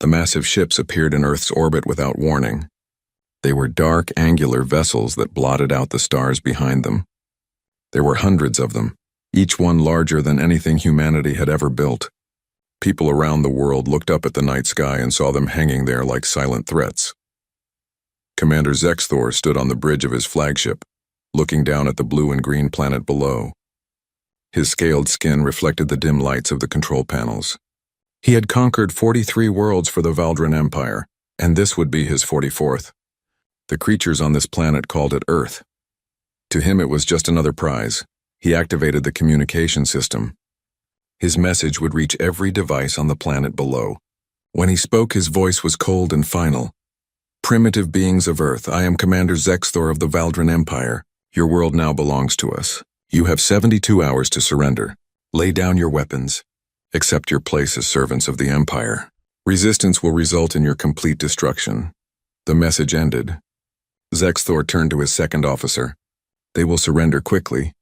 The massive ships appeared in Earth's orbit without warning. They were dark, angular vessels that blotted out the stars behind them. There were hundreds of them, each one larger than anything humanity had ever built. People around the world looked up at the night sky and saw them hanging there like silent threats. Commander Zexthor stood on the bridge of his flagship, looking down at the blue and green planet below. His scaled skin reflected the dim lights of the control panels. He had conquered 43 worlds for the Valdran Empire, and this would be his 44th. The creatures on this planet called it Earth. To him it was just another prize. He activated the communication system. His message would reach every device on the planet below. When he spoke, his voice was cold and final. "Primitive beings of Earth, I am Commander Zexthor of the Valdran Empire. Your world now belongs to us. You have 72 hours to surrender. Lay down your weapons. Accept your place as servants of the Empire. Resistance will result in your complete destruction." The message ended. Zexthor turned to his second officer. "They will surrender quickly.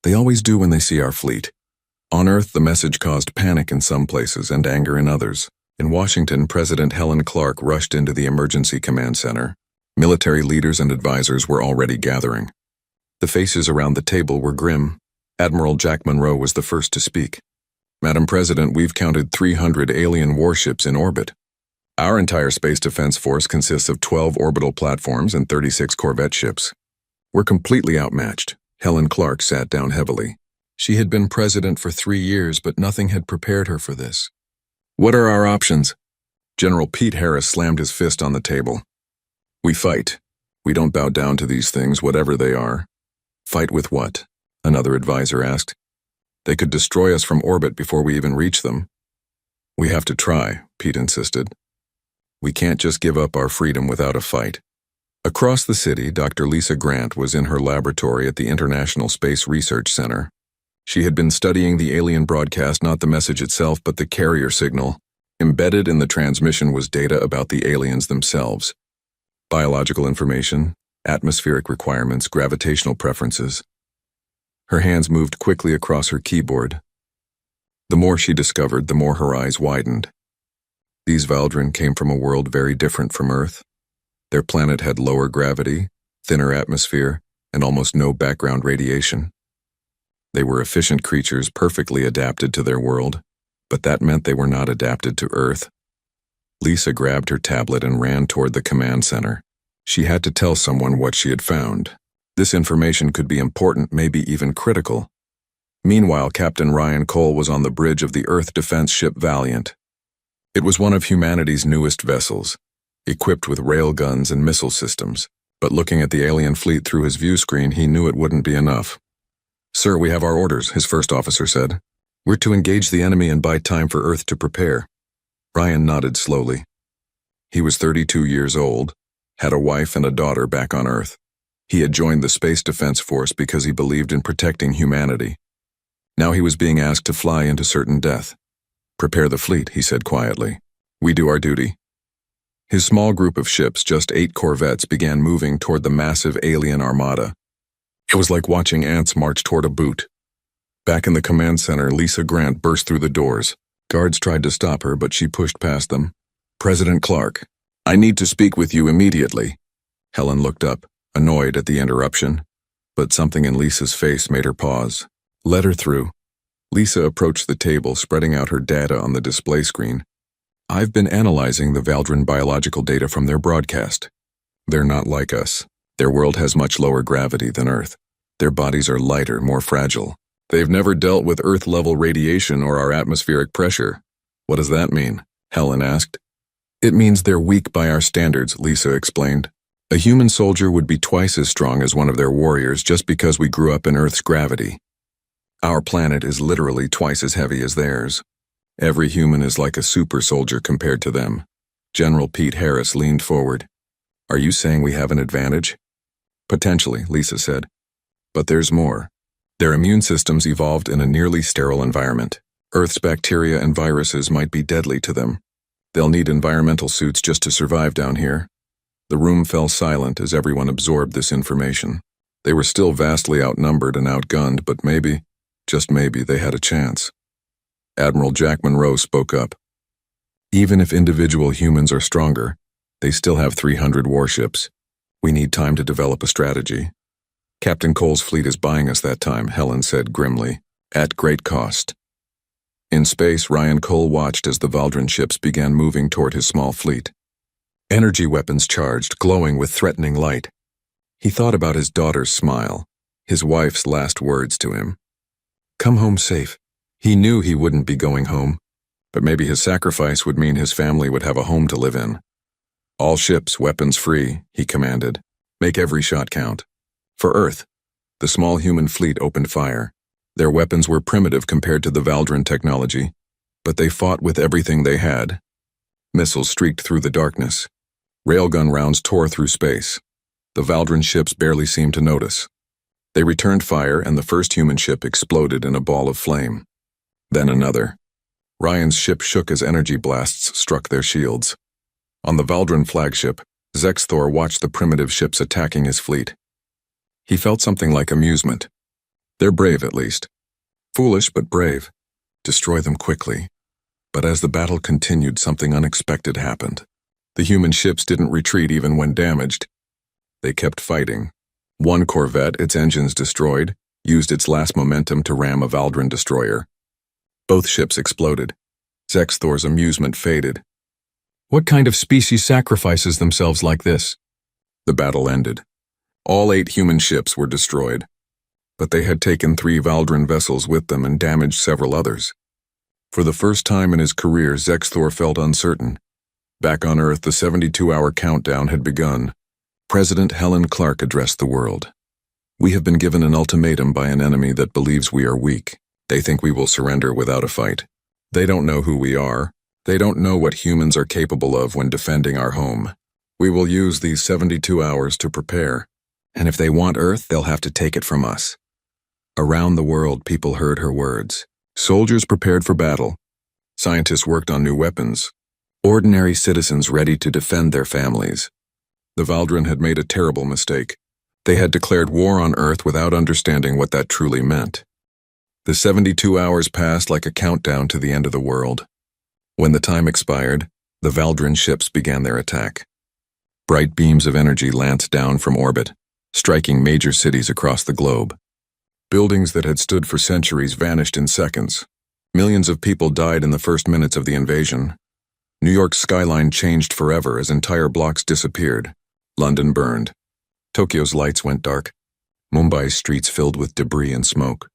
They always do when they see our fleet." On Earth, the message caused panic in some places and anger in others. In Washington, President Helen Clark rushed into the emergency command center. Military leaders and advisors were already gathering. The faces around the table were grim. Admiral Jack Monroe was the first to speak. "Madam President, we've counted 300 alien warships in orbit. Our entire space defense force consists of 12 orbital platforms and 36 corvette ships. We're completely outmatched." Helen Clark sat down heavily. She had been president for 3 years, but nothing had prepared her for this. "What are our options?" General Pete Harris slammed his fist on the table. "We fight. We don't bow down to these things, whatever they are." "Fight with what?" another advisor asked. "They could destroy us from orbit before we even reach them." "We have to try," Pete insisted. "We can't just give up our freedom without a fight." Across the city, Dr. Lisa Grant was in her laboratory at the International Space Research Center. She had been studying the alien broadcast, not the message itself, but the carrier signal. Embedded in the transmission was data about the aliens themselves. Biological information, atmospheric requirements, gravitational preferences. Her hands moved quickly across her keyboard. The more she discovered, the more her eyes widened. These Valdran came from a world very different from Earth. Their planet had lower gravity, thinner atmosphere, and almost no background radiation. They were efficient creatures perfectly adapted to their world, but that meant they were not adapted to Earth. Lisa grabbed her tablet and ran toward the command center. She had to tell someone what she had found. This information could be important, maybe even critical. Meanwhile, Captain Ryan Cole was on the bridge of the Earth defense ship Valiant. It was one of humanity's newest vessels, equipped with railguns and missile systems, but looking at the alien fleet through his view screen, he knew it wouldn't be enough. "Sir, we have our orders," his first officer said. "We're to engage the enemy and buy time for Earth to prepare." Ryan nodded slowly. He was 32 years old, had a wife and a daughter back on Earth. He had joined the Space Defense Force because he believed in protecting humanity. Now he was being asked to fly into certain death. "Prepare the fleet," he said quietly. "We do our duty." His small group of ships, just 8 corvettes, began moving toward the massive alien armada. It was like watching ants march toward a boot. Back in the command center, Lisa Grant burst through the doors. Guards tried to stop her, but she pushed past them. "President Clark, I need to speak with you immediately." Helen looked up, annoyed at the interruption, but something in Lisa's face made her pause. "Let her through." Lisa approached the table, spreading out her data on the display screen. "I've been analyzing the Valdran biological data from their broadcast. They're not like us. Their world has much lower gravity than Earth. Their bodies are lighter, more fragile. They've never dealt with Earth-level radiation or our atmospheric pressure." "What does that mean?" Helen asked. "It means they're weak by our standards," Lisa explained. "A human soldier would be twice as strong as one of their warriors just because we grew up in Earth's gravity. Our planet is literally twice as heavy as theirs. Every human is like a super soldier compared to them." General Pete Harris leaned forward. "Are you saying we have an advantage?" "Potentially," Lisa said. "But there's more. Their immune systems evolved in a nearly sterile environment. Earth's bacteria and viruses might be deadly to them. They'll need environmental suits just to survive down here." The room fell silent as everyone absorbed this information. They were still vastly outnumbered and outgunned, but maybe, just maybe, they had a chance. Admiral Jack Monroe spoke up. Even if individual humans are stronger, they still have 300 warships. We need time to develop a strategy. Captain Cole's fleet is buying us that time, Helen said grimly, at great cost. In space, Ryan Cole watched as the Valdran ships began moving toward his small fleet. Energy weapons charged, glowing with threatening light. He thought about his daughter's smile, his wife's last words to him. Come home safe. He knew he wouldn't be going home, but maybe his sacrifice would mean his family would have a home to live in. All ships, weapons free, he commanded. Make every shot count. For Earth, the small human fleet opened fire. Their weapons were primitive compared to the Valdran technology, but they fought with everything they had. Missiles streaked through the darkness. Railgun rounds tore through space. The Valdran ships barely seemed to notice. They returned fire, and the first human ship exploded in a ball of flame. Then another. Ryan's ship shook as energy blasts struck their shields. On the Valdran flagship, Zexthor watched the primitive ships attacking his fleet. He felt something like amusement. They're brave, at least. Foolish, but brave. Destroy them quickly. But as the battle continued, something unexpected happened. The human ships didn't retreat even when damaged. They kept fighting. One corvette, its engines destroyed, used its last momentum to ram a Valdran destroyer. Both ships exploded. Zexthor's amusement faded. What kind of species sacrifices themselves like this? The battle ended. All 8 human ships were destroyed, but they had taken 3 Valdran vessels with them and damaged several others. For the first time in his career, Zexthor felt uncertain. Back on Earth, the 72-hour countdown had begun. President Helen Clark addressed the world. We have been given an ultimatum by an enemy that believes we are weak. They think we will surrender without a fight. They don't know who we are. They don't know what humans are capable of when defending our home. We will use these 72 hours to prepare. And if they want Earth, they'll have to take it from us. Around the world, people heard her words. Soldiers prepared for battle. Scientists worked on new weapons. Ordinary citizens ready to defend their families. The Valdran had made a terrible mistake. They had declared war on Earth without understanding what that truly meant. The 72 hours passed like a countdown to the end of the world. When the time expired, the Valdran ships began their attack. Bright beams of energy lanced down from orbit, striking major cities across the globe. Buildings that had stood for centuries vanished in seconds. Millions of people died in the first minutes of the invasion. New York's skyline changed forever as entire blocks disappeared. London burned. Tokyo's lights went dark. Mumbai's streets filled with debris and smoke.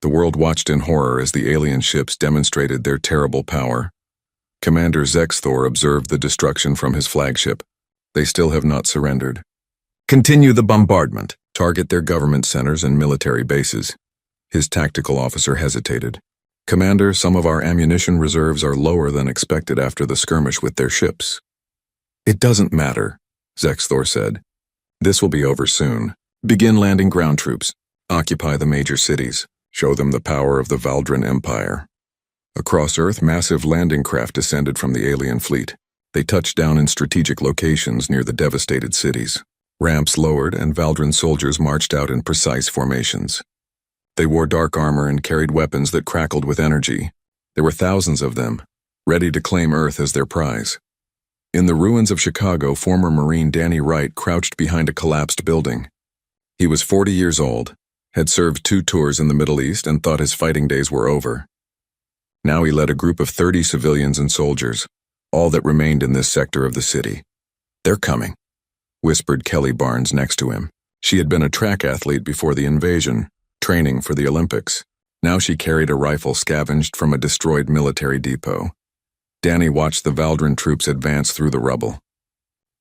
The world watched in horror as the alien ships demonstrated their terrible power. Commander Zexthor observed the destruction from his flagship. They still have not surrendered. Continue the bombardment. Target their government centers and military bases. His tactical officer hesitated. Commander, some of our ammunition reserves are lower than expected after the skirmish with their ships. It doesn't matter, Zexthor said. This will be over soon. Begin landing ground troops. Occupy the major cities. Show them the power of the Valdran Empire. Across Earth, massive landing craft descended from the alien fleet. They touched down in strategic locations near the devastated cities. Ramps lowered, and Valdran soldiers marched out in precise formations. They wore dark armor and carried weapons that crackled with energy. There were thousands of them, ready to claim Earth as their prize. In the ruins of Chicago, former Marine Danny Wright crouched behind a collapsed building. He was 40 years old, had served 2 tours in the Middle East, and thought his fighting days were over. Now he led a group of 30 civilians and soldiers, all that remained in this sector of the city. They're coming, whispered Kelly Barnes next to him. She had been a track athlete before the invasion, training for the Olympics. Now she carried a rifle scavenged from a destroyed military depot. Danny watched the Valdran troops advance through the rubble.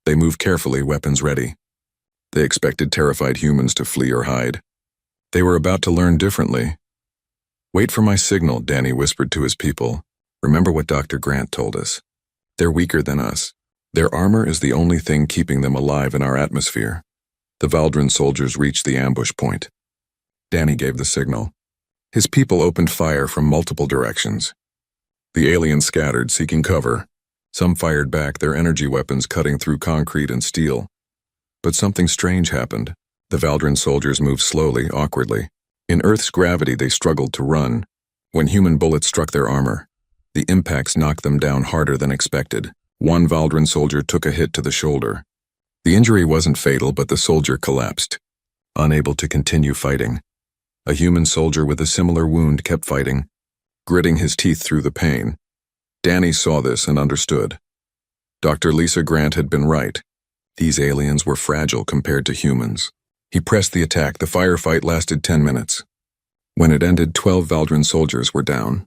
They moved carefully, weapons ready. They expected terrified humans to flee or hide. They were about to learn differently. Wait for my signal, Danny whispered to his people. Remember what Dr. Grant told us. They're weaker than us. Their armor is the only thing keeping them alive in our atmosphere. The Valdran soldiers reached the ambush point. Danny gave the signal. His people opened fire from multiple directions. The aliens scattered, seeking cover. Some fired back, their energy weapons cutting through concrete and steel. But something strange happened. The Valdran soldiers moved slowly, awkwardly. In Earth's gravity, they struggled to run. When human bullets struck their armor, The impacts knocked them down harder than expected. One Valdrin soldier took a hit to the shoulder. The injury wasn't fatal, but the soldier collapsed, unable to continue fighting. A human soldier with a similar wound kept fighting, gritting his teeth through the pain. Danny saw this and understood. Dr. Lisa Grant had been right. These aliens were fragile compared to humans. He pressed the attack. The firefight lasted 10 minutes. When it ended, 12 Valdrin soldiers were down.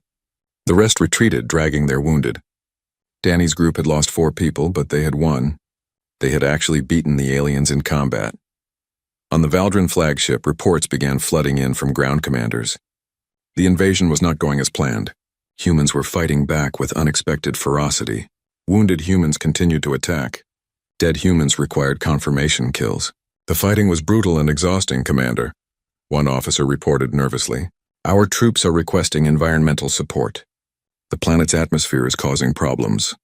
The rest retreated, dragging their wounded. Danny's group had lost 4 people, but they had won. They had actually beaten the aliens in combat. On the Valdrin flagship, reports began flooding in from ground commanders. The invasion was not going as planned. Humans were fighting back with unexpected ferocity. Wounded humans continued to attack. Dead humans required confirmation kills. The fighting was brutal and exhausting, Commander. One officer reported nervously. Our troops are requesting environmental support. The planet's atmosphere is causing problems.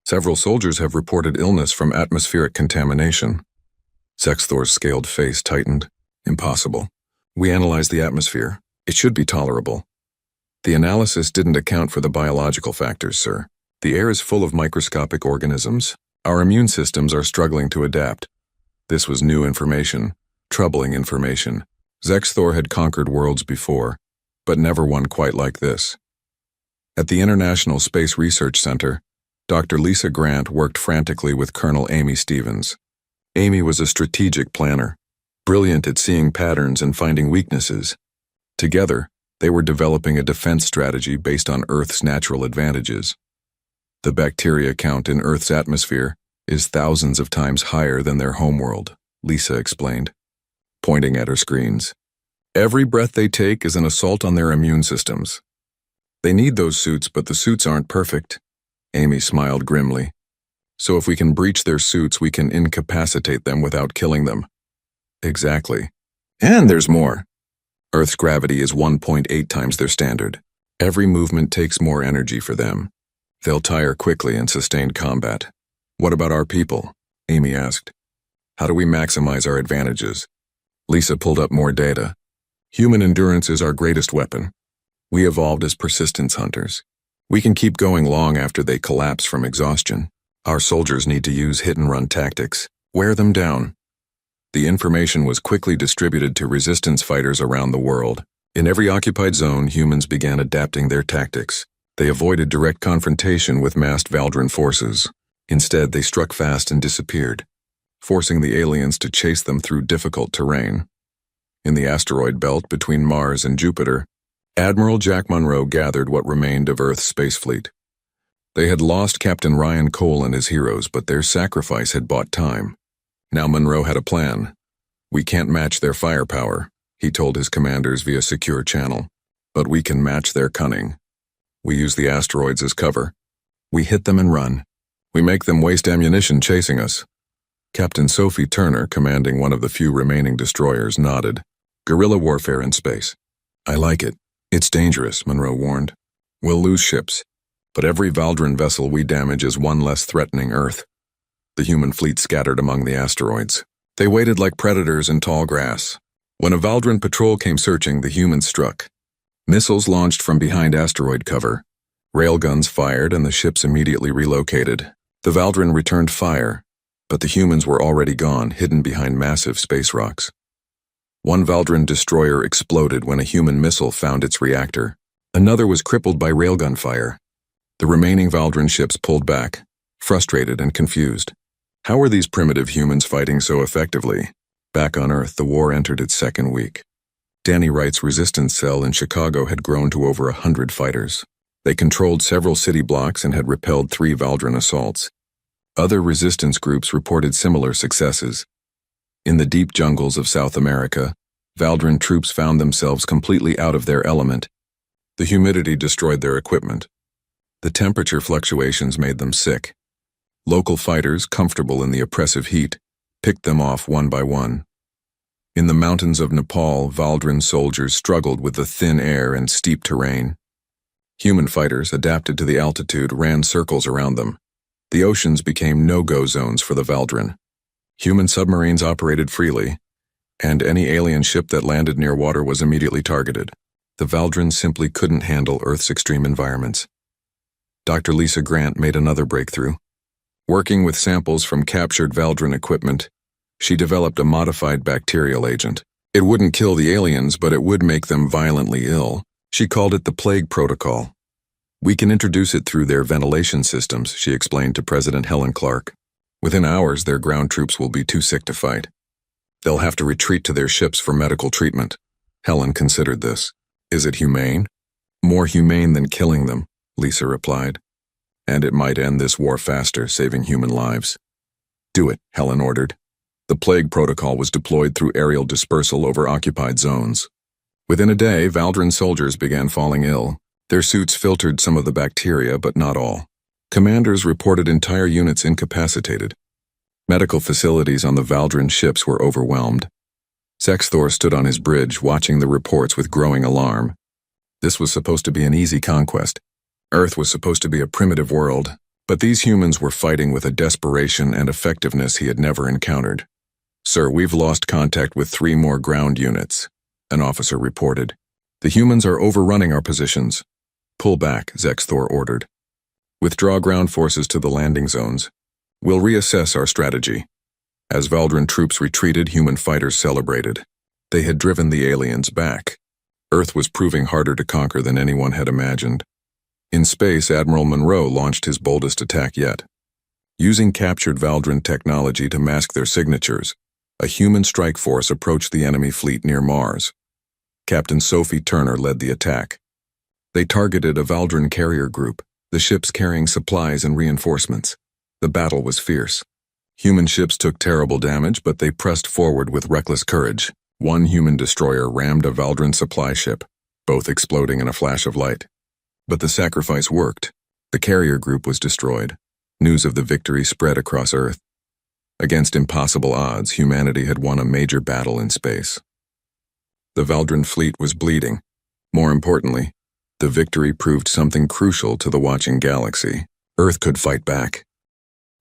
Several soldiers have reported illness from atmospheric contamination. Sexthor's scaled face tightened. Impossible. We analyzed the atmosphere. It should be tolerable. The analysis didn't account for the biological factors, sir. The air is full of microscopic organisms. Our immune systems are struggling to adapt. This was new information, troubling information. Sexthor had conquered worlds before, but never one quite like this. At the International Space Research Center, Dr. Lisa Grant worked frantically with Colonel Amy Stevens. Amy was a strategic planner, brilliant at seeing patterns and finding weaknesses. Together, they were developing a defense strategy based on Earth's natural advantages. The bacteria count in Earth's atmosphere is thousands of times higher than their homeworld, Lisa explained, pointing at her screens. Every breath they take is an assault on their immune systems. They need those suits, but the suits aren't perfect. Amy smiled grimly. So if we can breach their suits, we can incapacitate them without killing them. Exactly. And there's more. Earth's gravity is 1.8 times their standard. Every movement takes more energy for them. They'll tire quickly in sustained combat. What about our people? Amy asked. How do we maximize our advantages? Lisa pulled up more data. Human endurance is our greatest weapon. We evolved as persistence hunters. We can keep going long after they collapse from exhaustion. Our soldiers need to use hit-and-run tactics. Wear them down. The information was quickly distributed to resistance fighters around the world. In every occupied zone, humans began adapting their tactics. They avoided direct confrontation with massed Valdrin forces. Instead, they struck fast and disappeared, forcing the aliens to chase them through difficult terrain. In the asteroid belt between Mars and Jupiter, Admiral Jack Monroe gathered what remained of Earth's space fleet. They had lost Captain Ryan Cole and his heroes, but their sacrifice had bought time. Now Monroe had a plan. We can't match their firepower, he told his commanders via secure channel, but we can match their cunning. We use the asteroids as cover. We hit them and run. We make them waste ammunition chasing us. Captain Sophie Turner, commanding one of the few remaining destroyers, nodded. Guerrilla warfare in space. I like it. It's dangerous, Monroe warned. We'll lose ships, but every Valdrin vessel we damage is one less threatening Earth. The human fleet scattered among the asteroids. They waited like predators in tall grass. When a Valdrin patrol came searching, the humans struck. Missiles launched from behind asteroid cover. Railguns fired and the ships immediately relocated. The Valdrin returned fire, but the humans were already gone, hidden behind massive space rocks. One Valdrin destroyer exploded when a human missile found its reactor. Another was crippled by railgun fire. The remaining Valdrin ships pulled back, frustrated and confused. How were these primitive humans fighting so effectively? Back on Earth, the war entered its second week. Danny Wright's resistance cell in Chicago had grown to over 100 fighters. They controlled several city blocks and had repelled 3 Valdrin assaults. Other resistance groups reported similar successes. In the deep jungles of South America, Valdrin troops found themselves completely out of their element. The humidity destroyed their equipment. The temperature fluctuations made them sick. Local fighters, comfortable in the oppressive heat, picked them off one by one. In the mountains of Nepal, Valdrin soldiers struggled with the thin air and steep terrain. Human fighters, adapted to the altitude, ran circles around them. The oceans became no-go zones for the Valdrin. Human submarines operated freely, and any alien ship that landed near water was immediately targeted. The Valdrin simply couldn't handle Earth's extreme environments. Dr. Lisa Grant made another breakthrough. Working with samples from captured Valdran equipment, she developed a modified bacterial agent. It wouldn't kill the aliens, but it would make them violently ill. She called it the Plague Protocol. We can introduce it through their ventilation systems, she explained to President Helen Clark. Within hours, their ground troops will be too sick to fight. They'll have to retreat to their ships for medical treatment. Helen considered this. Is it humane? More humane than killing them, Lisa replied. And it might end this war faster, saving human lives. Do it, Helen ordered. The Plague Protocol was deployed through aerial dispersal over occupied zones. Within a day, Valdran soldiers began falling ill. Their suits filtered some of the bacteria, but not all. Commanders reported entire units incapacitated. Medical facilities on the Valdran ships were overwhelmed. Zexthor stood on his bridge, watching the reports with growing alarm. This was supposed to be an easy conquest. Earth was supposed to be a primitive world, but these humans were fighting with a desperation and effectiveness he had never encountered. Sir, we've lost contact with 3 more ground units, an officer reported. The humans are overrunning our positions. Pull back, Zexthor ordered. Withdraw ground forces to the landing zones. We'll reassess our strategy. As Valdran troops retreated, human fighters celebrated. They had driven the aliens back. Earth was proving harder to conquer than anyone had imagined. In space, Admiral Monroe launched his boldest attack yet. Using captured Valdran technology to mask their signatures, a human strike force approached the enemy fleet near Mars. Captain Sophie Turner led the attack. They targeted a Valdran carrier group, the ships carrying supplies and reinforcements. The battle was fierce. Human ships took terrible damage, but they pressed forward with reckless courage. One human destroyer rammed a Valdran supply ship, both exploding in a flash of light. But the sacrifice worked. The carrier group was destroyed. News of the victory spread across Earth. Against impossible odds, humanity had won a major battle in space. The Valdran fleet was bleeding. More importantly, the victory proved something crucial to the watching galaxy. Earth could fight back.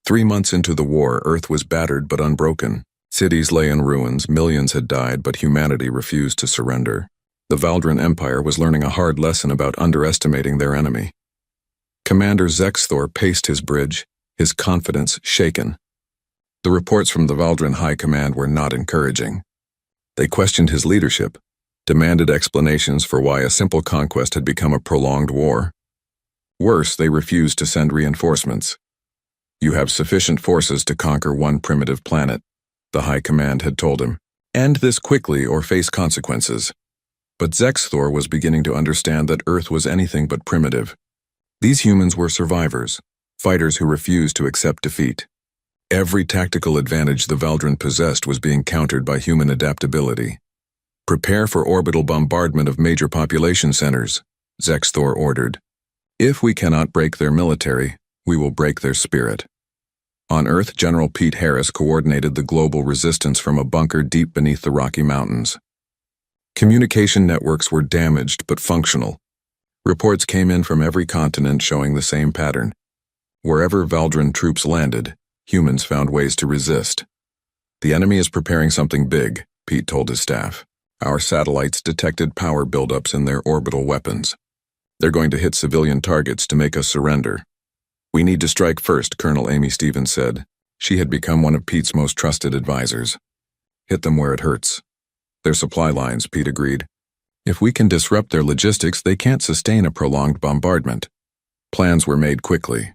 3 months into the war, Earth was battered but unbroken. Cities lay in ruins, millions had died, but humanity refused to surrender. The Valdran Empire was learning a hard lesson about underestimating their enemy. Commander Zexthor paced his bridge, his confidence shaken. The reports from the Valdran High Command were not encouraging. They questioned his leadership, demanded explanations for why a simple conquest had become a prolonged war. Worse, they refused to send reinforcements. You have sufficient forces to conquer one primitive planet, the High Command had told him. End this quickly or face consequences. But Zexthor was beginning to understand that Earth was anything but primitive. These humans were survivors, fighters who refused to accept defeat. Every tactical advantage the Valdran possessed was being countered by human adaptability. Prepare for orbital bombardment of major population centers, Zexthor ordered. If we cannot break their military, we will break their spirit. On Earth, General Pete Harris coordinated the global resistance from a bunker deep beneath the Rocky Mountains. Communication networks were damaged but functional. Reports came in from every continent showing the same pattern. Wherever Valdran troops landed, humans found ways to resist. The enemy is preparing something big, Pete told his staff. Our satellites detected power buildups in their orbital weapons. They're going to hit civilian targets to make us surrender. We need to strike first, Colonel Amy Stevens said. She had become one of Pete's most trusted advisors. Hit them where it hurts. Their supply lines, Pete agreed. If we can disrupt their logistics, they can't sustain a prolonged bombardment. Plans were made quickly.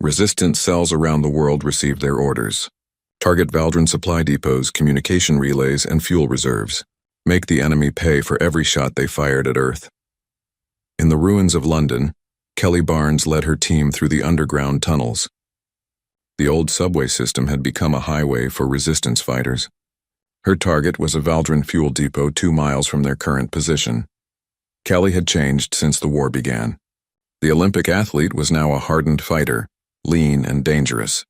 Resistance cells around the world received their orders. Target Valdran supply depots, communication relays, and fuel reserves. Make the enemy pay for every shot they fired at Earth. In the ruins of London, Kelly Barnes led her team through the underground tunnels. The old subway system had become a highway for resistance fighters. Her target was a Valdran fuel depot 2 miles from their current position. Kelly had changed since the war began. The Olympic athlete was now a hardened fighter, lean and dangerous.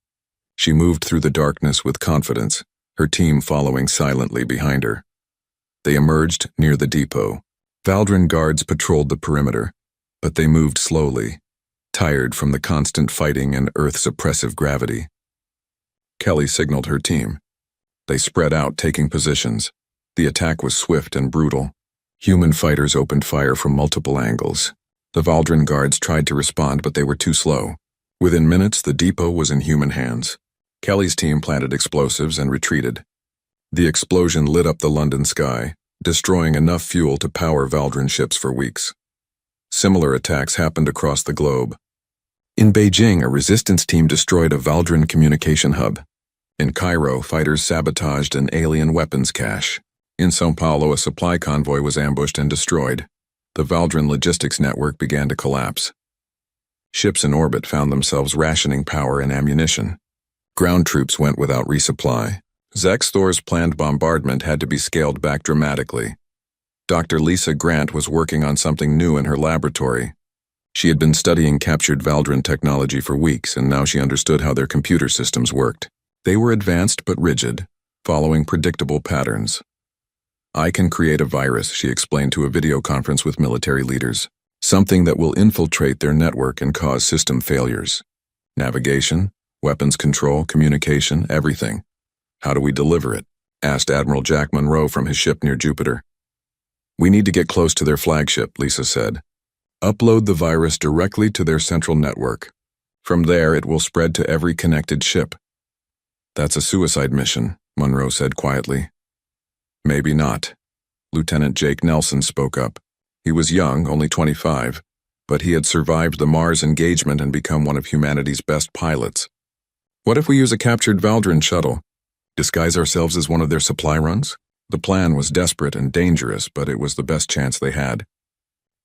She moved through the darkness with confidence, her team following silently behind her. They emerged near the depot. Valdran guards patrolled the perimeter, but they moved slowly, tired from the constant fighting and Earth's oppressive gravity. Kelly signaled her team. They spread out, taking positions. The attack was swift and brutal. Human fighters opened fire from multiple angles. The Valdrin guards tried to respond, but they were too slow. Within minutes, the depot was in human hands. Kelly's team planted explosives and retreated. The explosion lit up the London sky, destroying enough fuel to power Valdrin ships for weeks. Similar attacks happened across the globe. In Beijing, a resistance team destroyed a Valdrin communication hub. In Cairo, fighters sabotaged an alien weapons cache. In São Paulo, a supply convoy was ambushed and destroyed. The Valdrin logistics network began to collapse. Ships in orbit found themselves rationing power and ammunition. Ground troops went without resupply. Zexthor's planned bombardment had to be scaled back dramatically. Dr. Lisa Grant was working on something new in her laboratory. She had been studying captured Valdrin technology for weeks, and now she understood how their computer systems worked. They were advanced but rigid, following predictable patterns. "I can create a virus," she explained to a video conference with military leaders. "Something that will infiltrate their network and cause system failures. Navigation, weapons control, communication, everything. How do we deliver it?" asked Admiral Jack Monroe from his ship near Jupiter. "We need to get close to their flagship," Lisa said. "Upload the virus directly to their central network. From there, it will spread to every connected ship." "That's a suicide mission," Monroe said quietly. "Maybe not." Lieutenant Jake Nelson spoke up. He was young, only 25, but he had survived the Mars engagement and become one of humanity's best pilots. "What if we use a captured Valdrin shuttle? Disguise ourselves as one of their supply runs?" The plan was desperate and dangerous, but it was the best chance they had.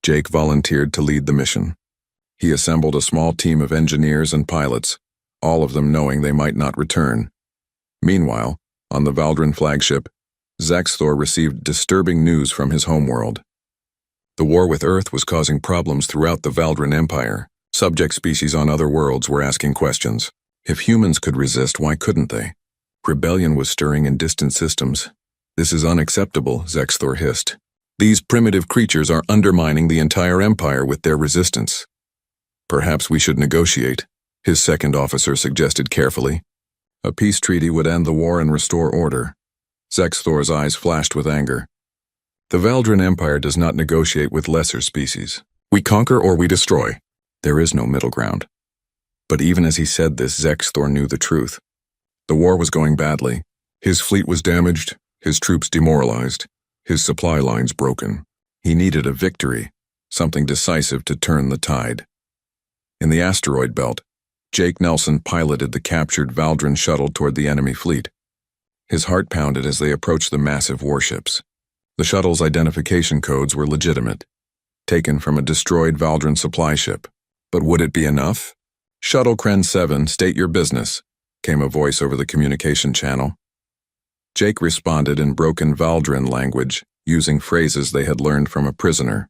Jake volunteered to lead the mission. He assembled a small team of engineers and pilots, all of them knowing they might not return. Meanwhile, on the Valdrin flagship, Zexthor received disturbing news from his homeworld. The war with Earth was causing problems throughout the Valdrin Empire. Subject species on other worlds were asking questions. If humans could resist, why couldn't they? Rebellion was stirring in distant systems. "This is unacceptable," Zexthor hissed. "These primitive creatures are undermining the entire empire with their resistance." "Perhaps we should negotiate," his second officer suggested carefully. "A peace treaty would end the war and restore order." Zexthor's eyes flashed with anger. "The Valdrin Empire does not negotiate with lesser species. We conquer or we destroy. There is no middle ground." But even as he said this, Zexthor knew the truth. The war was going badly. His fleet was damaged, his troops demoralized, his supply lines broken. He needed a victory, something decisive to turn the tide. In the asteroid belt, Jake Nelson piloted the captured Valdrin shuttle toward the enemy fleet. His heart pounded as they approached the massive warships. The shuttle's identification codes were legitimate, taken from a destroyed Valdrin supply ship. But would it be enough? "Shuttle Kren 7, state your business," came a voice over the communication channel. Jake responded in broken Valdrin language, using phrases they had learned from a prisoner.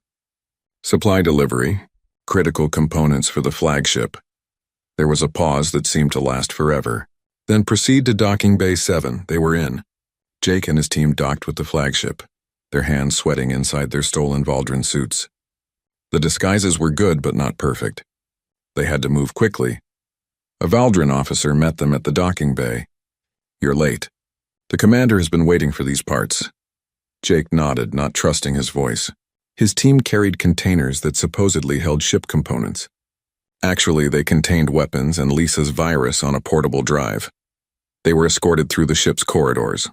"Supply delivery, critical components for the flagship." There was a pause that seemed to last forever. "Then proceed to docking bay 7, they were in." Jake and his team docked with the flagship, their hands sweating inside their stolen Valdrin suits. The disguises were good but not perfect. They had to move quickly. A Valdrin officer met them at the docking bay. "You're late. The commander has been waiting for these parts." Jake nodded, not trusting his voice. His team carried containers that supposedly held ship components. Actually, they contained weapons and Lisa's virus on a portable drive. They were escorted through the ship's corridors.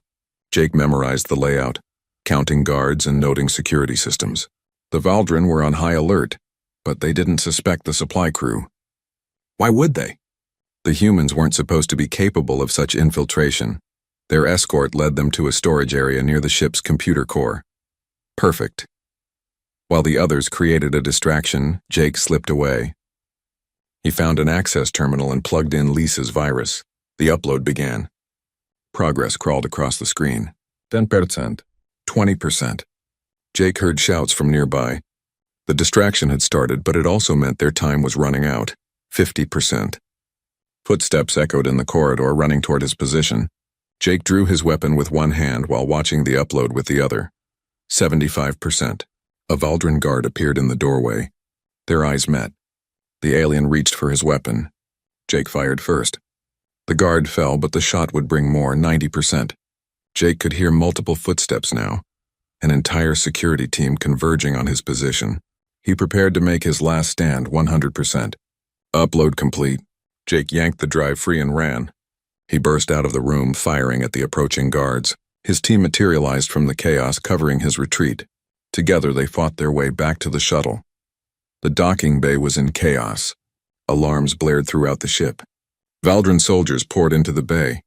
Jake memorized the layout, counting guards and noting security systems. The Valdrin were on high alert, but they didn't suspect the supply crew. Why would they? The humans weren't supposed to be capable of such infiltration. Their escort led them to a storage area near the ship's computer core. Perfect. While the others created a distraction, Jake slipped away. He found an access terminal and plugged in Lisa's virus. The upload began. Progress crawled across the screen. 10%. 20%. Jake heard shouts from nearby. The distraction had started, but it also meant their time was running out. 50%. Footsteps echoed in the corridor, running toward his position. Jake drew his weapon with one hand while watching the upload with the other. 75%. A Valdrin guard appeared in the doorway. Their eyes met. The alien reached for his weapon. Jake fired first. The guard fell, but the shot would bring more, 90%. Jake could hear multiple footsteps now, an entire security team converging on his position. He prepared to make his last stand 100%. Upload complete. Jake yanked the drive free and ran. He burst out of the room, firing at the approaching guards. His team materialized from the chaos, covering his retreat. Together, they fought their way back to the shuttle. The docking bay was in chaos. Alarms blared throughout the ship. Valdran soldiers poured into the bay.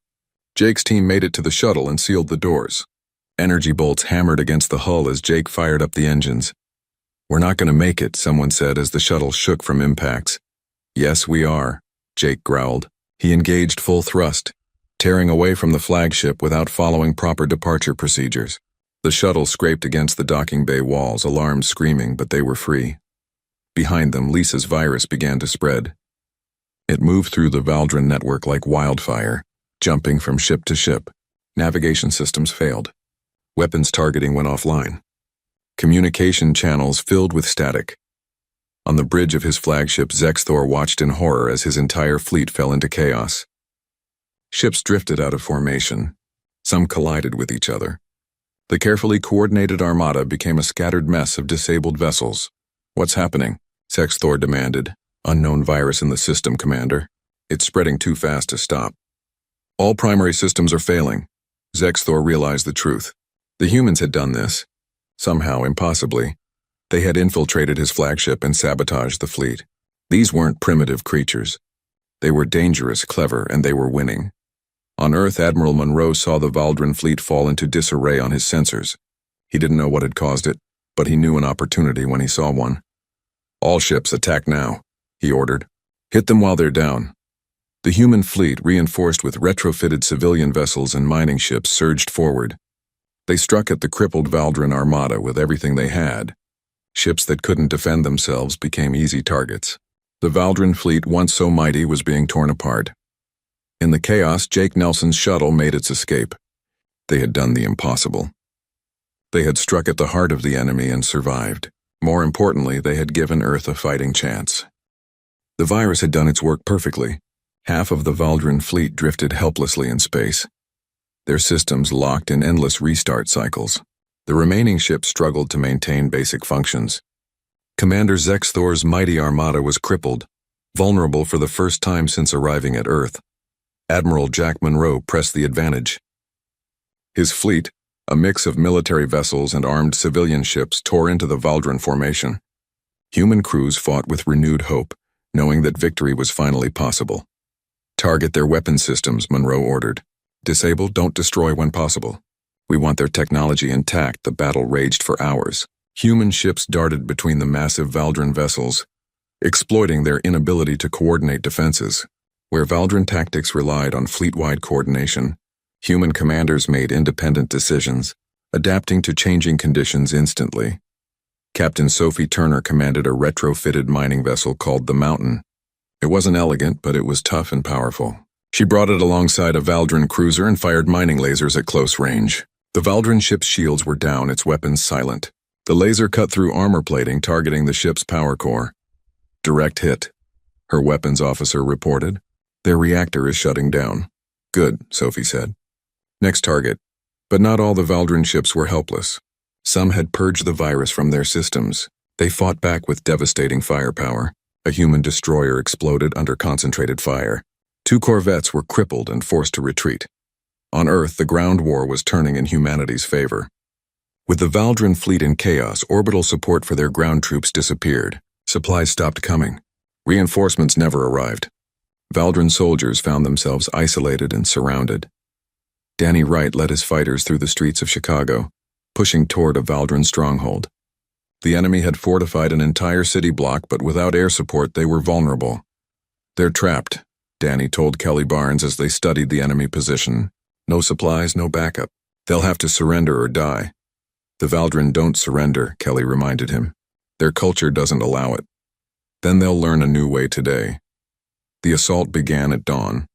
Jake's team made it to the shuttle and sealed the doors. Energy bolts hammered against the hull as Jake fired up the engines. "We're not going to make it," someone said as the shuttle shook from impacts. "Yes, we are," Jake growled. He engaged full thrust, tearing away from the flagship without following proper departure procedures. The shuttle scraped against the docking bay walls, alarms screaming, but they were free. Behind them, Lisa's virus began to spread. It moved through the Valdran network like wildfire, jumping from ship to ship. Navigation systems failed. Weapons targeting went offline. Communication channels filled with static. On the bridge of his flagship, Zexthor watched in horror as his entire fleet fell into chaos. Ships drifted out of formation. Some collided with each other. The carefully coordinated armada became a scattered mess of disabled vessels. "What's happening?" Zexthor demanded. "Unknown virus in the system, Commander. It's spreading too fast to stop." "All primary systems are failing." Zexthor realized the truth. The humans had done this. Somehow, impossibly. They had infiltrated his flagship and sabotaged the fleet. These weren't primitive creatures. They were dangerous, clever, and they were winning. On Earth, Admiral Monroe saw the Valdran fleet fall into disarray on his sensors. He didn't know what had caused it, but he knew an opportunity when he saw one. "All ships, attack now," he ordered. "Hit them while they're down." The human fleet, reinforced with retrofitted civilian vessels and mining ships, surged forward. They struck at the crippled Valdran armada with everything they had. Ships that couldn't defend themselves became easy targets. The Valdran fleet, once so mighty, was being torn apart. In the chaos, Jake Nelson's shuttle made its escape. They had done the impossible. They had struck at the heart of the enemy and survived. More importantly, they had given Earth a fighting chance. The virus had done its work perfectly. Half of the Valdran fleet drifted helplessly in space. Their systems locked in endless restart cycles. The remaining ships struggled to maintain basic functions. Commander Zexthor's mighty armada was crippled, vulnerable for the first time since arriving at Earth. Admiral Jack Monroe pressed the advantage. His fleet, a mix of military vessels and armed civilian ships, tore into the Valdran formation. Human crews fought with renewed hope, knowing that victory was finally possible. "Target their weapon systems," Monroe ordered. "Disable, don't destroy when possible. We want their technology intact." The battle raged for hours. Human ships darted between the massive Valdran vessels, exploiting their inability to coordinate defenses. Where Valdran tactics relied on fleet-wide coordination, human commanders made independent decisions, adapting to changing conditions instantly. Captain Sophie Turner commanded a retrofitted mining vessel called the Mountain. It wasn't elegant, but it was tough and powerful. She brought it alongside a Valdran cruiser and fired mining lasers at close range. The Valdran ship's shields were down, its weapons silent. The laser cut through armor plating, targeting the ship's power core. "Direct hit," her weapons officer reported. "Their reactor is shutting down." "Good," Sophie said. "Next target." But not all the Valdran ships were helpless. Some had purged the virus from their systems. They fought back with devastating firepower. A human destroyer exploded under concentrated fire. 2 corvettes were crippled and forced to retreat. On Earth, the ground war was turning in humanity's favor. With the Valdran fleet in chaos, orbital support for their ground troops disappeared. Supplies stopped coming. Reinforcements never arrived. Valdran soldiers found themselves isolated and surrounded. Danny Wright led his fighters through the streets of Chicago, pushing toward a Valdran stronghold. The enemy had fortified an entire city block, but without air support, they were vulnerable. "They're trapped," Danny told Kelly Barnes as they studied the enemy position. "No supplies, no backup. They'll have to surrender or die." "The Valdran don't surrender," Kelly reminded him. "Their culture doesn't allow it. Then they'll learn a new way today." The assault began at dawn.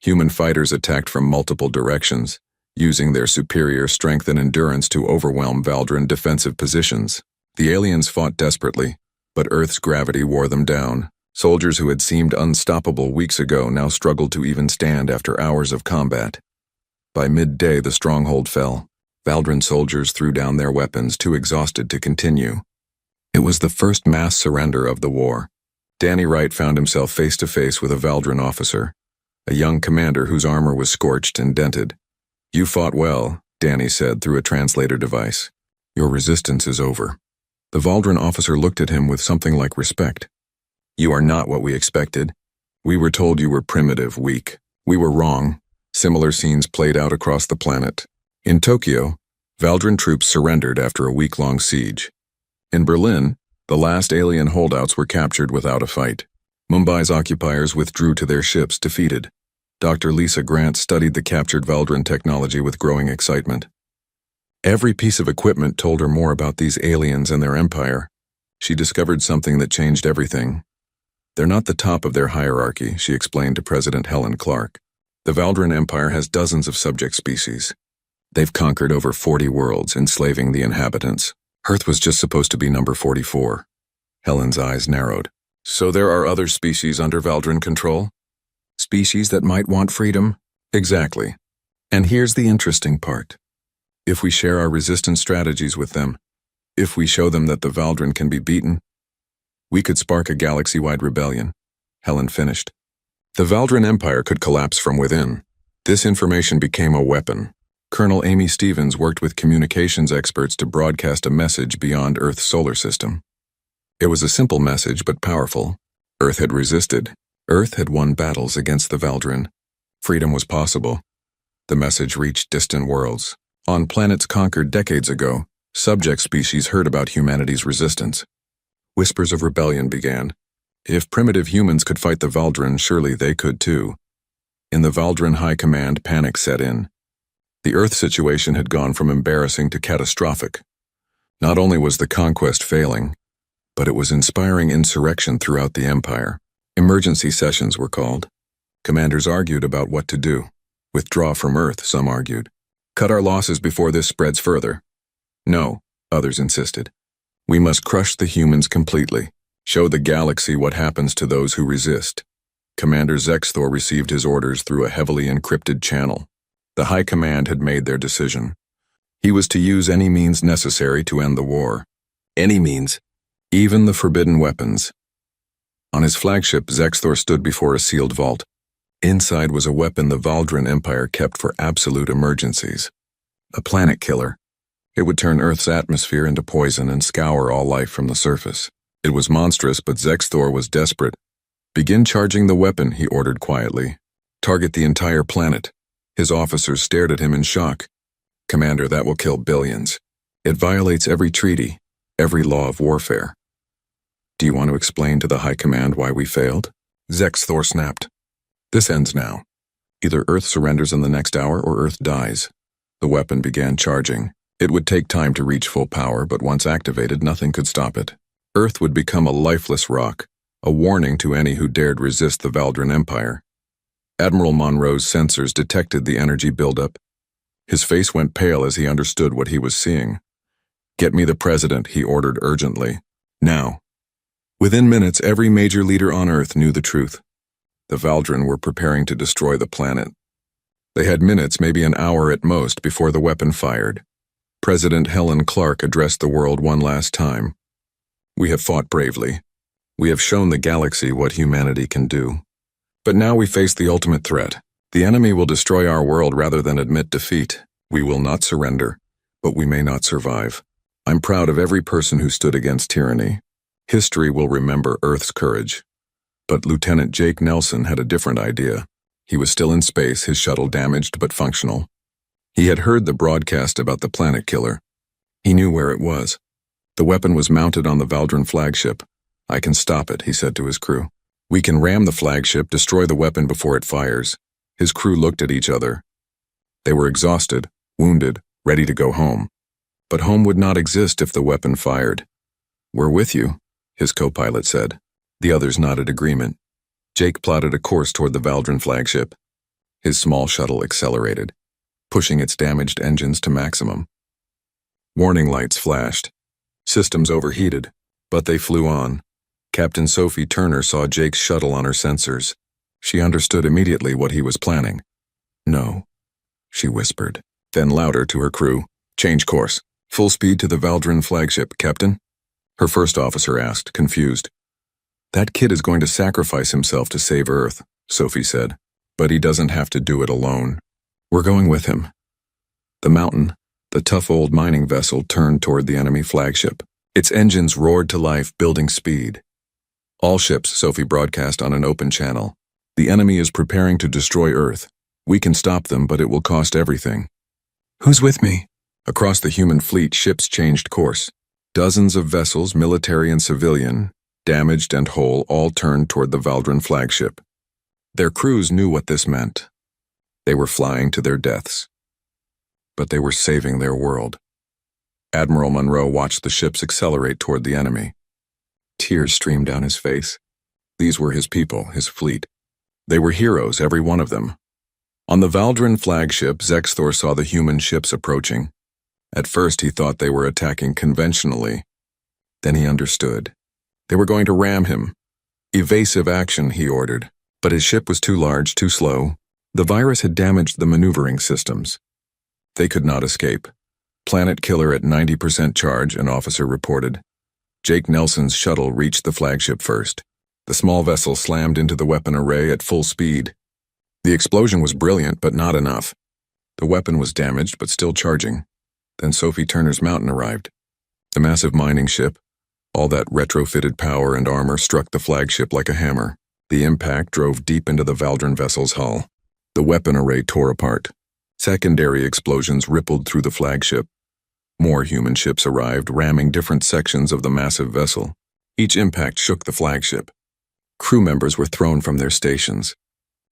Human fighters attacked from multiple directions, using their superior strength and endurance to overwhelm Valdran defensive positions. The aliens fought desperately, but Earth's gravity wore them down. Soldiers who had seemed unstoppable weeks ago now struggled to even stand after hours of combat. By midday, the stronghold fell. Valdran soldiers threw down their weapons, too exhausted to continue. It was the first mass surrender of the war. Danny Wright found himself face to face with a Valdran officer, a young commander whose armor was scorched and dented. "You fought well," Danny said through a translator device. "Your resistance is over." The Valdran officer looked at him with something like respect. "You are not what we expected. We were told you were primitive, weak. We were wrong." Similar scenes played out across the planet. In Tokyo, Valdran troops surrendered after a week-long siege. In Berlin, the last alien holdouts were captured without a fight. Mumbai's occupiers withdrew to their ships defeated. Dr. Lisa Grant studied the captured Valdran technology with growing excitement. Every piece of equipment told her more about these aliens and their empire. She discovered something that changed everything. "They're not the top of their hierarchy," she explained to President Helen Clark. "The Valdran Empire has dozens of subject species. They've conquered over 40 worlds, enslaving the inhabitants. Earth was just supposed to be number 44. Helen's eyes narrowed. "So there are other species under Valdran control? Species that might want freedom?" "Exactly. And here's the interesting part. If we share our resistance strategies with them, if we show them that the Valdran can be beaten, we could spark a galaxy-wide rebellion," Helen finished. The Valdran Empire could collapse from within. This information became a weapon. Colonel Amy Stevens worked with communications experts to broadcast a message beyond Earth's solar system. It was a simple message, but powerful. Earth had resisted. Earth had won battles against the Valdran. Freedom was possible. The message reached distant worlds. On planets conquered decades ago, subject species heard about humanity's resistance. Whispers of rebellion began. If primitive humans could fight the Valdran, surely they could too. In the Valdran High Command, panic set in. The Earth situation had gone from embarrassing to catastrophic. Not only was the conquest failing, but it was inspiring insurrection throughout the Empire. Emergency sessions were called. Commanders argued about what to do. Withdraw from Earth, some argued. Cut our losses before this spreads further. No, others insisted. We must crush the humans completely. Show the galaxy what happens to those who resist. Commander Zexthor received his orders through a heavily encrypted channel. The High Command had made their decision. He was to use any means necessary to end the war. Any means, even the forbidden weapons. On his flagship, Zexthor stood before a sealed vault. Inside was a weapon the Valdran Empire kept for absolute emergencies. A planet killer. It would turn Earth's atmosphere into poison and scour all life from the surface. It was monstrous, but Zexthor was desperate. "Begin charging the weapon," he ordered quietly. "Target the entire planet." His officers stared at him in shock. "Commander, that will kill billions. It violates every treaty, every law of warfare." "Do you want to explain to the High Command why we failed?" Zexthor snapped. "This ends now. Either Earth surrenders in the next hour or Earth dies." The weapon began charging. It would take time to reach full power, but once activated, nothing could stop it. Earth would become a lifeless rock, a warning to any who dared resist the Valdran Empire. Admiral Monroe's sensors detected the energy buildup. His face went pale as he understood what he was seeing. "Get me the president," he ordered urgently. "Now." Within minutes, every major leader on Earth knew the truth. The Valdran were preparing to destroy the planet. They had minutes, maybe an hour at most, before the weapon fired. President Helen Clark addressed the world one last time. "We have fought bravely. We have shown the galaxy what humanity can do. But now we face the ultimate threat. The enemy will destroy our world rather than admit defeat. We will not surrender, but we may not survive. I'm proud of every person who stood against tyranny. History will remember Earth's courage." But Lieutenant Jake Nelson had a different idea. He was still in space, his shuttle damaged but functional. He had heard the broadcast about the planet killer. He knew where it was. The weapon was mounted on the Valdran flagship. "I can stop it," he said to his crew. "We can ram the flagship, destroy the weapon before it fires." His crew looked at each other. They were exhausted, wounded, ready to go home. But home would not exist if the weapon fired. "We're with you," his co-pilot said. The others nodded agreement. Jake plotted a course toward the Valdran flagship. His small shuttle accelerated, pushing its damaged engines to maximum. Warning lights flashed. Systems overheated, but they flew on. Captain Sophie Turner saw Jake's shuttle on her sensors. She understood immediately what he was planning. "No," she whispered. Then louder to her crew, "Change course. Full speed to the Valdran flagship, Captain." Her first officer asked, confused. That kid is going to sacrifice himself to save Earth, Sophie said. But he doesn't have to do it alone. We're going with him. The Mountain, the tough old mining vessel, turned toward the enemy flagship. Its engines roared to life, building speed. All ships, Sophie broadcast on an open channel. The enemy is preparing to destroy Earth. We can stop them, but it will cost everything. Who's with me? Across the human fleet, ships changed course. Dozens of vessels, military and civilian, damaged and whole, all turned toward the Valdran flagship. Their crews knew what this meant. They were flying to their deaths. But they were saving their world. Admiral Monroe watched the ships accelerate toward the enemy. Tears streamed down his face. These were his people, his fleet. They were heroes, every one of them. On the Valdran flagship, Zexthor saw the human ships approaching. At first he thought they were attacking conventionally. Then he understood. They were going to ram him. Evasive action, he ordered. But his ship was too large, too slow. The virus had damaged the maneuvering systems. They could not escape. Planet killer at 90% charge, an officer reported. Jake Nelson's shuttle reached the flagship first. The small vessel slammed into the weapon array at full speed. The explosion was brilliant, but not enough. The weapon was damaged, but still charging. Then Sophie Turner's Mountain arrived. The massive mining ship, all that retrofitted power and armor, struck the flagship like a hammer. The impact drove deep into the Valdran vessel's hull. The weapon array tore apart. Secondary explosions rippled through the flagship. More human ships arrived, ramming different sections of the massive vessel. Each impact shook the flagship. Crew members were thrown from their stations.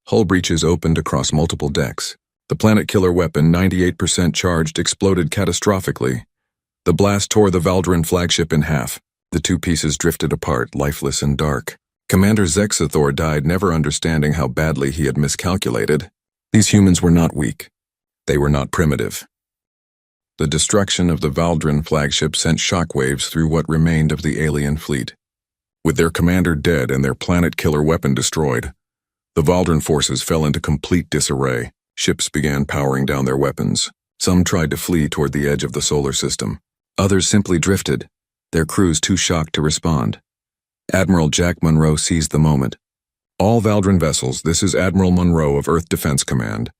Hull breaches opened across multiple decks. The planet killer weapon, 98% charged, exploded catastrophically. The blast tore the Valdran flagship in half. The two pieces drifted apart, lifeless and dark. Commander Zexthor died, never understanding how badly he had miscalculated. These humans were not weak. They were not primitive. The destruction of the Valdran flagship sent shockwaves through what remained of the alien fleet. With their commander dead and their planet killer weapon destroyed, the Valdran forces fell into complete disarray. Ships began powering down their weapons. Some tried to flee toward the edge of the solar system. Others simply drifted, their crews too shocked to respond. Admiral Jack Monroe seized the moment. All Valdran vessels, this is Admiral Monroe of Earth Defense Command.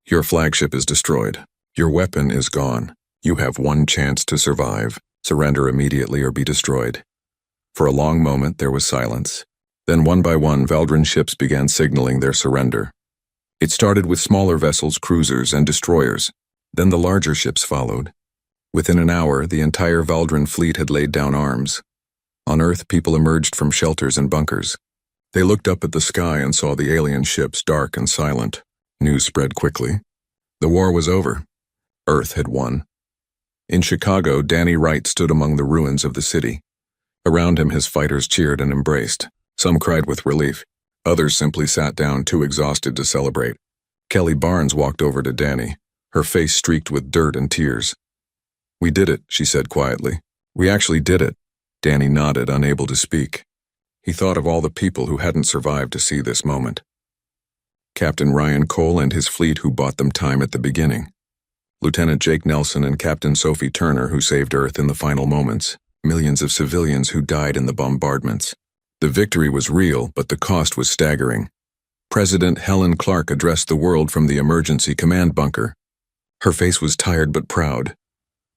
Your flagship is destroyed. Your weapon is gone. You have one chance to survive. Surrender immediately or be destroyed. For a long moment there was silence. Then one by one Valdran ships began signaling their surrender. It started with smaller vessels, cruisers, and destroyers. Then the larger ships followed. Within an hour, the entire Valdran fleet had laid down arms. On Earth, people emerged from shelters and bunkers. They looked up at the sky and saw the alien ships, dark and silent. News spread quickly. The war was over. Earth had won. In Chicago, Danny Wright stood among the ruins of the city. Around him, his fighters cheered and embraced. Some cried with relief. Others simply sat down, too exhausted to celebrate. Kelly Barnes walked over to Danny, her face streaked with dirt and tears. We did it, she said quietly. We actually did it. Danny nodded, unable to speak. He thought of all the people who hadn't survived to see this moment. Captain Ryan Cole and his fleet who bought them time at the beginning. Lieutenant Jake Nelson and Captain Sophie Turner who saved Earth in the final moments. Millions of civilians who died in the bombardments. The victory was real, but the cost was staggering. President Helen Clark addressed the world from the emergency command bunker. Her face was tired but proud.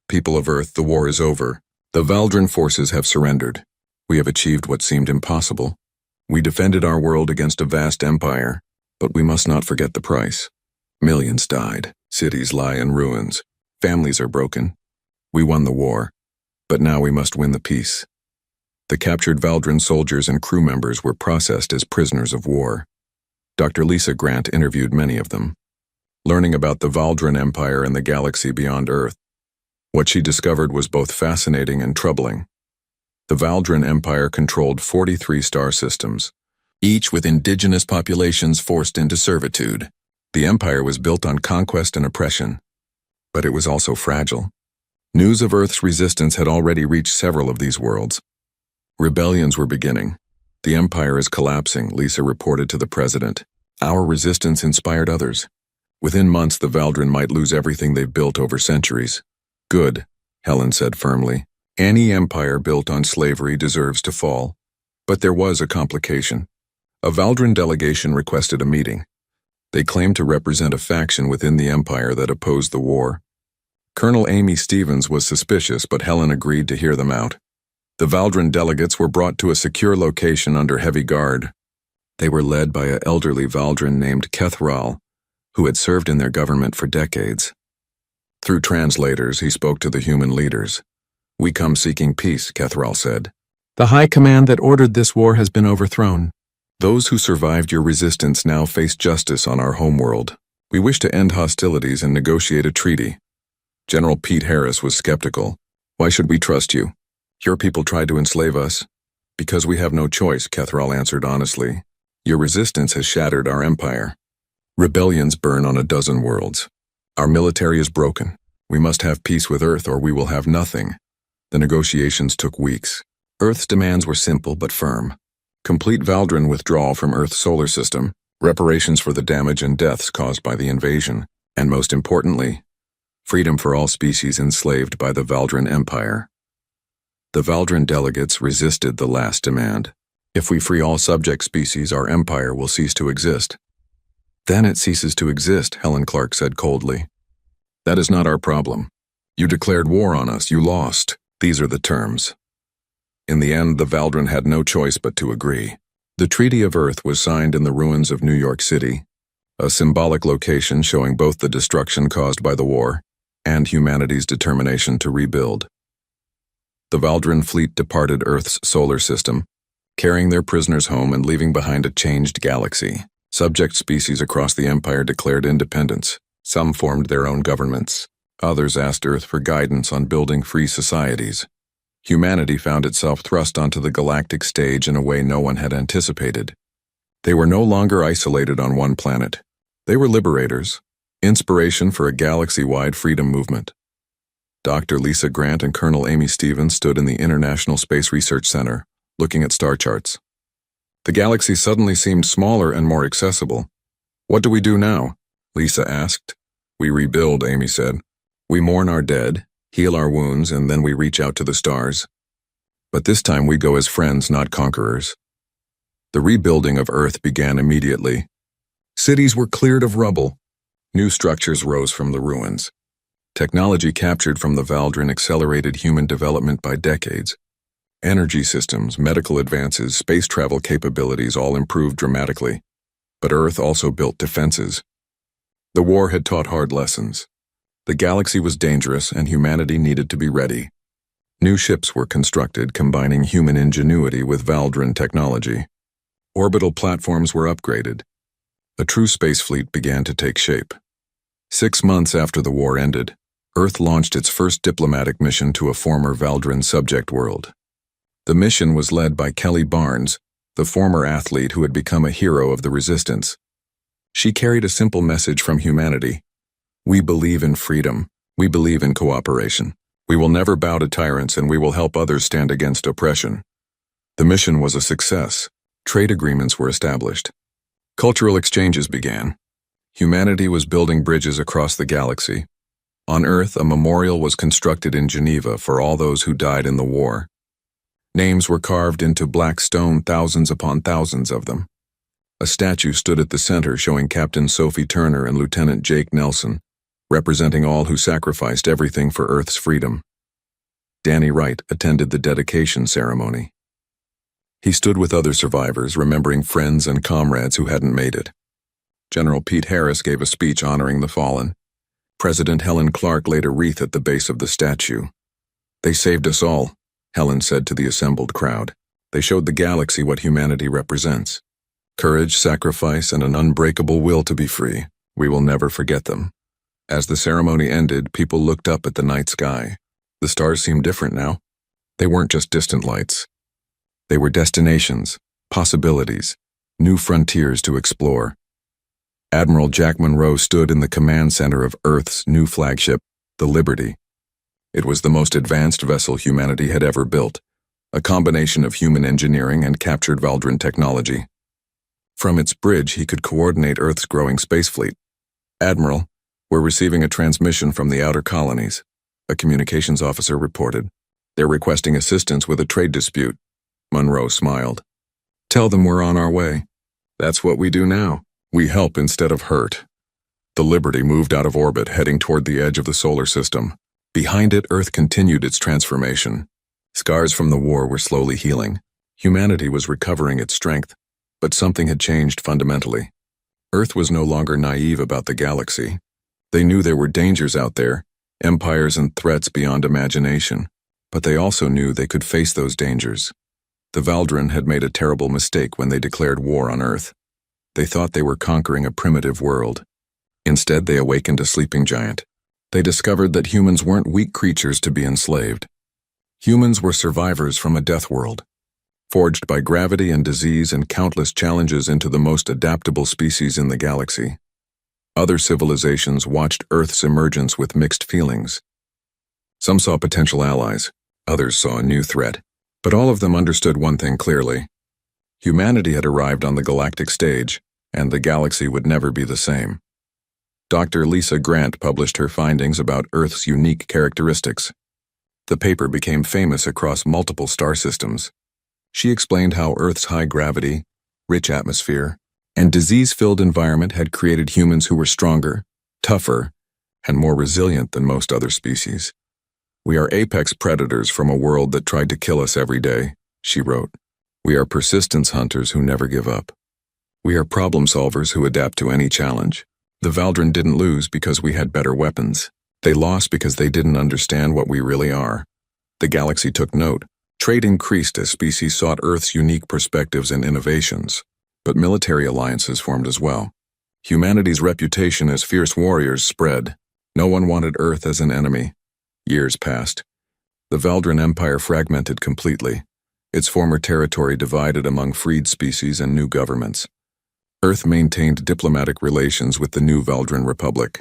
People of Earth, the war is over. The Valdran forces have surrendered. We have achieved what seemed impossible. We defended our world against a vast empire, but we must not forget the price. Millions died. Cities lie in ruins. Families are broken. We won the war, but now we must win the peace. The captured Valdran soldiers and crew members were processed as prisoners of war. Dr. Lisa Grant interviewed many of them. Learning about the Valdran Empire and the galaxy beyond Earth, what she discovered was both fascinating and troubling. The Valdran Empire controlled 43 star systems, each with indigenous populations forced into servitude. The empire was built on conquest and oppression, but it was also fragile. News of Earth's resistance had already reached several of these worlds. Rebellions were beginning. The empire is collapsing, Lisa reported to the president. Our resistance inspired others. Within months, the Valdran might lose everything they've built over centuries. Good, Helen said firmly. Any empire built on slavery deserves to fall. But there was a complication. A Valdran delegation requested a meeting. They claimed to represent a faction within the empire that opposed the war. Colonel Amy Stevens was suspicious, but Helen agreed to hear them out. The Valdran delegates were brought to a secure location under heavy guard. They were led by an elderly Valdran named Kethral, who had served in their government for decades. Through translators, he spoke to the human leaders. "We come seeking peace," Kethral said. "The high command that ordered this war has been overthrown. Those who survived your resistance now face justice on our homeworld. We wish to end hostilities and negotiate a treaty." General Pete Harris was skeptical. "Why should we trust you? Your people tried to enslave us." "Because we have no choice," Kethral answered honestly. "Your resistance has shattered our empire. Rebellions burn on a dozen worlds. Our military is broken. We must have peace with Earth or we will have nothing." The negotiations took weeks. Earth's demands were simple but firm. Complete Valdran withdrawal from Earth's solar system, reparations for the damage and deaths caused by the invasion, and most importantly, freedom for all species enslaved by the Valdran Empire. The Valdran delegates resisted the last demand. "If we free all subject species, our empire will cease to exist." "Then it ceases to exist," Helen Clark said coldly. "That is not our problem. You declared war on us, you lost. These are the terms." In the end, the Valdran had no choice but to agree. The Treaty of Earth was signed in the ruins of New York City, a symbolic location showing both the destruction caused by the war and humanity's determination to rebuild. The Valdran fleet departed Earth's solar system, carrying their prisoners home and leaving behind a changed galaxy. Subject species across the empire declared independence. Some formed their own governments. Others asked Earth for guidance on building free societies. Humanity found itself thrust onto the galactic stage in a way no one had anticipated. They were no longer isolated on one planet. They were liberators, inspiration for a galaxy-wide freedom movement. Dr. Lisa Grant and Colonel Amy Stevens stood in the International Space Research Center, looking at star charts. The galaxy suddenly seemed smaller and more accessible. "What do we do now?" Lisa asked. "We rebuild," Amy said. "We mourn our dead, heal our wounds, and then we reach out to the stars. But this time we go as friends, not conquerors." The rebuilding of Earth began immediately. Cities were cleared of rubble. New structures rose from the ruins. Technology captured from the Valdran accelerated human development by decades. Energy systems, medical advances, space travel capabilities all improved dramatically. But Earth also built defenses. The war had taught hard lessons. The galaxy was dangerous and humanity needed to be ready. New ships were constructed, combining human ingenuity with Valdran technology. Orbital platforms were upgraded. A true space fleet began to take shape. 6 months after the war ended, Earth launched its first diplomatic mission to a former Valdran subject world. The mission was led by Kelly Barnes, the former athlete who had become a hero of the resistance. She carried a simple message from humanity. "We believe in freedom. We believe in cooperation. We will never bow to tyrants and we will help others stand against oppression." The mission was a success. Trade agreements were established. Cultural exchanges began. Humanity was building bridges across the galaxy. On Earth, a memorial was constructed in Geneva for all those who died in the war. Names were carved into black stone, thousands upon thousands of them. A statue stood at the center showing Captain Sophie Turner and Lieutenant Jake Nelson, representing all who sacrificed everything for Earth's freedom. Danny Wright attended the dedication ceremony. He stood with other survivors, remembering friends and comrades who hadn't made it. General Pete Harris gave a speech honoring the fallen. President Helen Clark laid a wreath at the base of the statue. "They saved us all," Helen said to the assembled crowd. "They showed the galaxy what humanity represents. Courage, sacrifice, and an unbreakable will to be free. We will never forget them." As the ceremony ended, people looked up at the night sky. The stars seemed different now. They weren't just distant lights. They were destinations, possibilities, new frontiers to explore. Admiral Jack Monroe stood in the command center of Earth's new flagship, the Liberty. It was the most advanced vessel humanity had ever built, a combination of human engineering and captured Valdran technology. From its bridge, he could coordinate Earth's growing space fleet. "Admiral, we're receiving a transmission from the outer colonies," a communications officer reported. They're requesting assistance with a trade dispute. Monroe smiled. Tell them we're on our way. That's what we do now. We help instead of hurt. The Liberty moved out of orbit, heading toward the edge of the solar system. Behind it, Earth continued its transformation. Scars from the war were slowly healing. Humanity was recovering its strength, but something had changed fundamentally. Earth was no longer naive about the galaxy. They knew there were dangers out there, empires and threats beyond imagination, but they also knew they could face those dangers. The Valdren had made a terrible mistake when they declared war on Earth. They thought they were conquering a primitive world. Instead, they awakened a sleeping giant. They discovered that humans weren't weak creatures to be enslaved. Humans were survivors from a death world, forged by gravity and disease and countless challenges into the most adaptable species in the galaxy. Other civilizations watched Earth's emergence with mixed feelings. Some saw potential allies, others saw a new threat, but all of them understood one thing clearly. Humanity had arrived on the galactic stage, and the galaxy would never be the same. Dr. Lisa Grant published her findings about Earth's unique characteristics. The paper became famous across multiple star systems. She explained how Earth's high gravity, rich atmosphere, and disease-filled environment had created humans who were stronger, tougher, and more resilient than most other species. We are apex predators from a world that tried to kill us every day, she wrote. We are persistence hunters who never give up. We are problem solvers who adapt to any challenge. The Valdren didn't lose because we had better weapons. They lost because they didn't understand what we really are. The galaxy took note. Trade increased as species sought Earth's unique perspectives and innovations, but military alliances formed as well. Humanity's reputation as fierce warriors spread. No one wanted Earth as an enemy. Years passed. The Valdren Empire fragmented completely, its former territory divided among freed species and new governments. Earth maintained diplomatic relations with the new Valdren Republic.